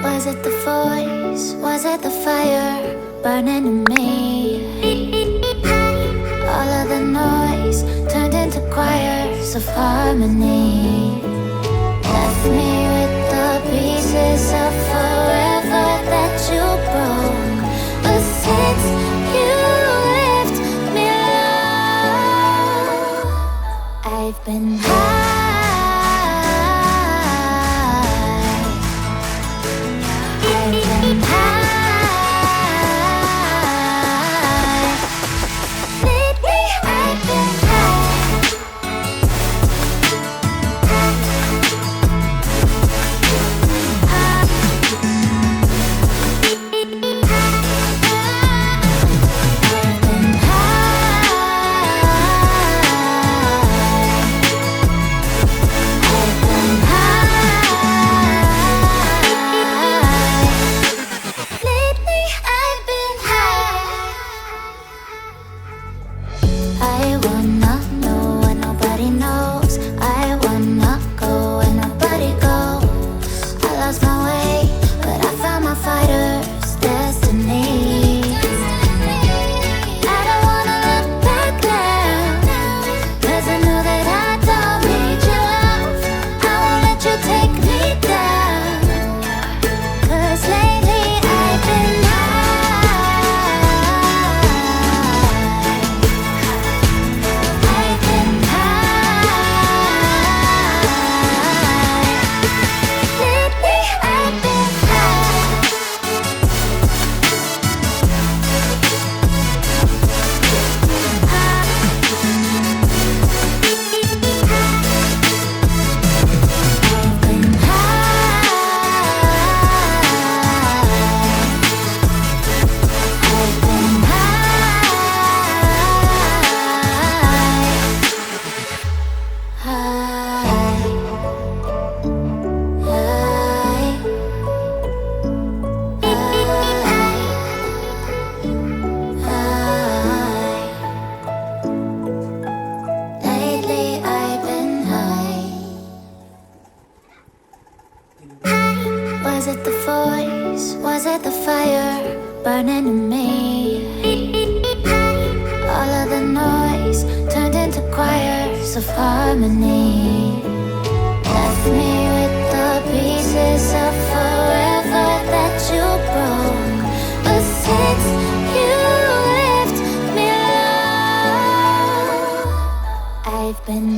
Was it the voice? Was it the fire burning in me? All of the noise turned into choirs of harmony. Left me with the pieces of forever that you broke. But since you left me alone, I've been high. I wanna know what nobody knows. I wanna go where nobody goes. I lost my way, but I found my fighter's destiny. I don't wanna look back now, 'cause I know that I don't need your love. I won't let you take me down, 'cause lately I've been Was it the voice? Was it the fire burning in me? All of the noise turned into choirs of harmony. Left me with the pieces of forever that you broke. But since you left me alone, I've been